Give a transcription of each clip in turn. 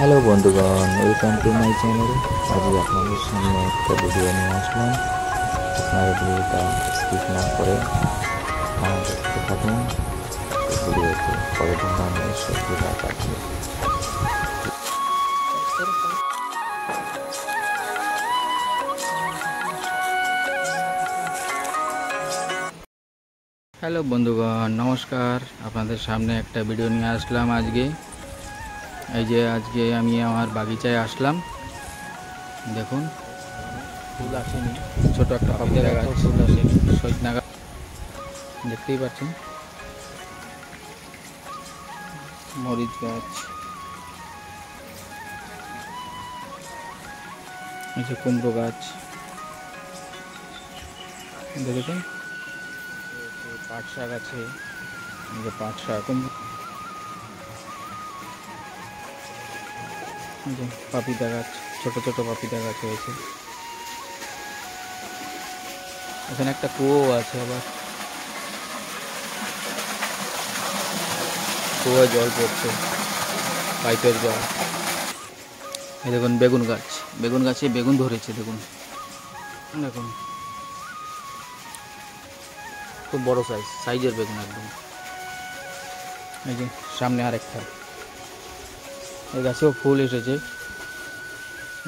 Hello বন্ধুগণ, welcome to my channel. আজকে আপনাদের সামনে একটা ভিডিও নিয়ে আসলাম। আপনারা ভিডিওটা স্কিপ না করে দেখতে থাকুন। ভিডিওতে পরে ধরনের সবজি কাটবে। হ্যালো বন্ধুগণ, নমস্কার। আপনাদের সামনে একটা ভিডিও নিয়ে আসলাম আজকে। আজকে আমি আমার বাগিচায় আসলাম। দেখুন, ফুল আসেনি, ছোট একটা পাপিতা গাছ, ফুল আসেনি, সজনা গাছ দেখতেই পাচ্ছেন, মরিচ গাছ, কুমড়ো গাছ দেখেছেন, পাট শাক আছে, পাট শাক, পাপিতা গাছ, ছোট ছোট পাপিতা গাছ হয়েছে। এখানে একটা কুয়ো আছে, আবার কুয়োয় জল পড়ছে, পাইপের জল। এই দেখুন বেগুন গাছ, বেগুন গাছে বেগুন ধরেছে, দেখুন দেখুন খুব বড় সাইজের বেগুন একদম। এই যে সামনে আরেকটা, এই গাছেও ফুল এসেছে,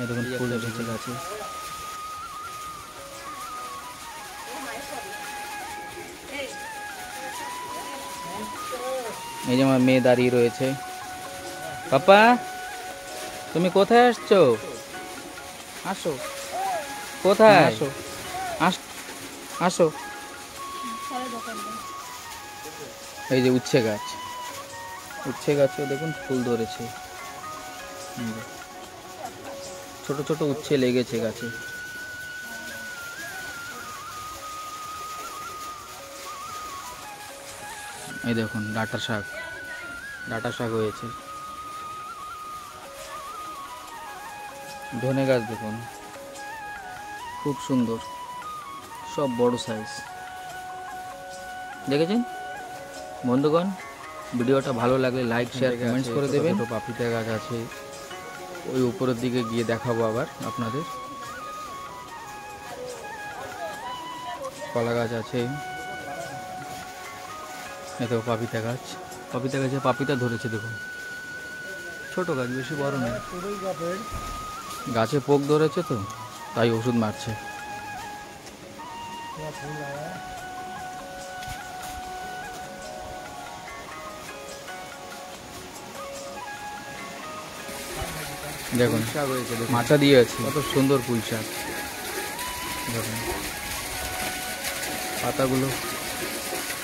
এই দেখুন ফুল এসেছে গাছে। এই যে আমার মেয়ে দাঁড়িয়ে রয়েছে। পাপা, তুমি কোথায় আসছো? আসো, কোথায় আসো? আসো। এই যে উচ্ছে গাছ, উচ্ছে গাছেও দেখুন ফুল ধরেছে, ছোট ছোট উচ্ছে লেগেছে গাছে। এই দেখুন ডাঁটা শাক হয়েছে। ধনে গাছ দেখুন খুব সুন্দর, সব বড় সাইজ। দেখেছেন বন্ধুগণ, ভিডিওটা ভালো লাগলে লাইক শেয়ার কমেন্টস করে দেবেন। পাপিতা গাছ আছে, ওই উপরের দিকে গিয়ে দেখাবো আবার আপনাদের। কলা গাছ আছে, এত পাপিতা গাছে পাপিতা ধরেছে দেখুন। ছোট গাছ, বেশি বড় নয়, গাছে পোক ধরেছে তো তাই ওষুধ মারছে। দেখুন শাক হয়েছে, মাচা দিয়ে আছে, কত সুন্দর পুঁই শাক। দেখুন পাতাগুলো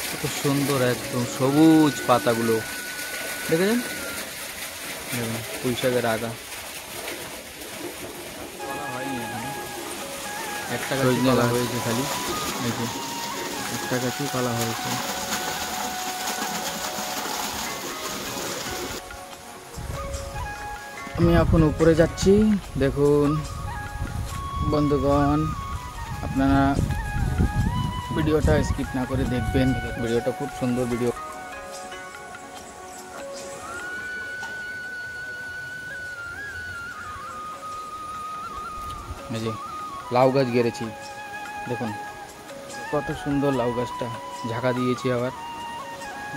কত সুন্দর, একদম সবুজ পাতাগুলো দেখেছেন। দেখুন পুঁই শাকের আগা, একটা গাছ হয়েছে খালি, এই যে একটা গাছই পালা হয়েছে। আমি এখন উপরে যাচ্ছি। দেখুন বন্ধুগণ, আপনারা ভিডিওটা স্কিপ না করে দেখবেন, ভিডিওটা খুব সুন্দর ভিডিও। এই যে লাউ গাছ গেড়েছি, দেখুন কত সুন্দর লাউ গাছটা, ঝাঁকা দিয়েছি আবার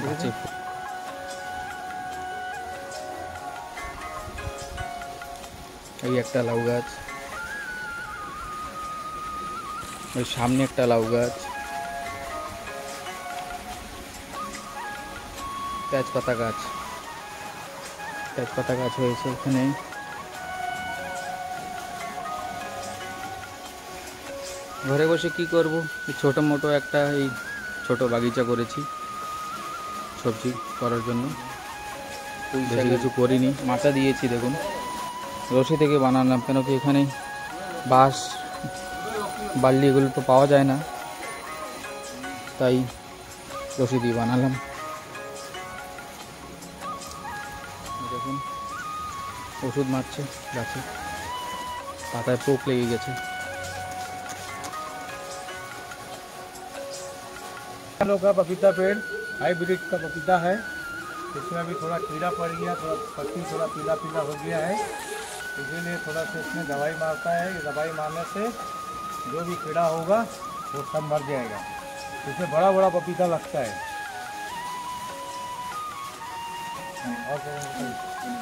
গাছে। এই একটা লাউ গাছ, ওই সামনে একটা লাউ গাছ, তেজপাতা গাছ হয়েছে এখানে। ঘরে বসে কি করব, ছোটো মোটো একটা এই ছোট বাগিচা করেছি সবজি করার জন্য, বেশি কিছু করিনি। মাচা দিয়েছি দেখুন, রশি থেকে বানালাম, কেন কি এখানে বাঁশ বার্লি এগুলো তো পাওয়া যায় না, তাই রশি দিয়ে বানালাম। দেখুন ওষুধ মারছে গাছে, পাতায় পোক লেগে গেছে। का पपीता पेड़ हाइब्रिड का पपीता है, इसमें भी थोड़ा कीड़ा पड़ गया, थोड़ा पत्ती थोड़ा पीला पीला हो गया है, इसीलिए थोड़ा सा इसमें दवाई मारता है। दवाई मारने से जो भी कीड़ा होगा वो सब मर जाएगा। इसमें बड़ा बड़ा पपीता लगता है। और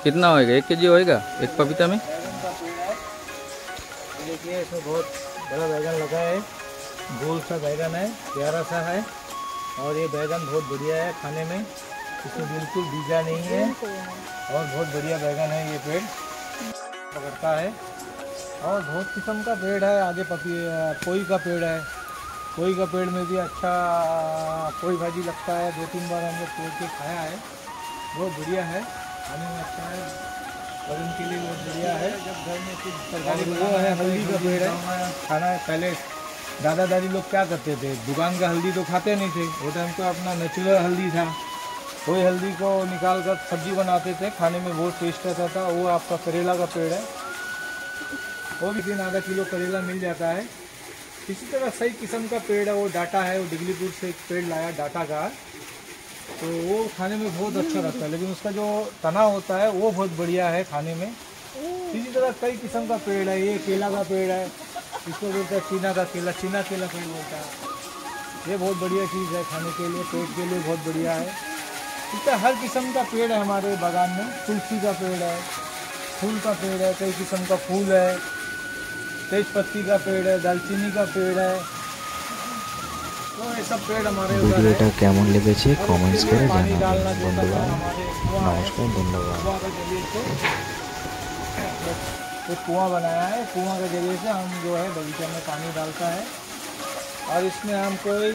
कितना होएगा, 1 केजी होएगा एक पपीता में? बैगन का पेड़ है, देखिए इसमें बहुत बड़ा बैगन लगा है, गोल सा बैगन है, प्यारा सा है। और ये बैगन बहुत बढ़िया है खाने में, इसमें बिल्कुल बीजा नहीं है और बहुत बढ़िया बैगन है। ये पेड़ पकड़ता है और बहुत किस्म का पेड़ है। आगे पोई का पेड़ है, पोई का पेड़ में भी अच्छा पोई भाजी लगता है। 2-3 बार हमने तोड़ के खाया है, बहुत बढ़िया है, खाने में अच्छा है, वजन के लिए बहुत बढ़िया है। जब घर में कुछ तरकारी वो है, हल्दी का पेड़ है, खाना पहले दादा दादी लोग क्या करते थे, दुकान का हल्दी तो खाते नहीं थे, वो टाइम तो अपना नेचुरल हल्दी था, वही हल्दी को निकाल कर सब्जी बनाते थे, खाने में बहुत टेस्ट आता था। वो आपका करेला का पेड़ है, वो भी 3-आधा किलो करेला मिल जाता है। इसी तरह सही किस्म का पेड़ है, वो डाटा है, वो डिगलीपुर से एक पेड़ लाया डाटा का, तो वो खाने में बहुत अच्छा लगता है, लेकिन उसका जो तना होता है वो बहुत बढ़िया है खाने में। इसी तरह कई किस्म का पेड़ है। ये केला का पेड़ है, इसको बोलते हैं चीना का केला, चीना केला पेड़ बोलता है। ये बहुत बढ़िया चीज़ है खाने के लिए, पेट के लिए बहुत बढ़िया है। इसका हर किस्म का पेड़ है हमारे बागान में। तुलसी का पेड़ है, फूल का पेड़ है, कई किस्म का फूल है, तेज पत्ती का पेड़ है, दालचीनी का पेड़ है, तो ये सब पेड़ हमारे उधर है। ভিডিওটা কেমন লেগেছে কমেন্টস করে पानी জানাবেন डालना जो करना বন্ধুরা। हमारे कुआं है, নমস্কার, ধন্যবাদ। कुआं के जरिए से एक कुआं बनाया है, कुआं के जरिए से हम जो है बगीचे में पानी डालता है। और इसमें हम कोई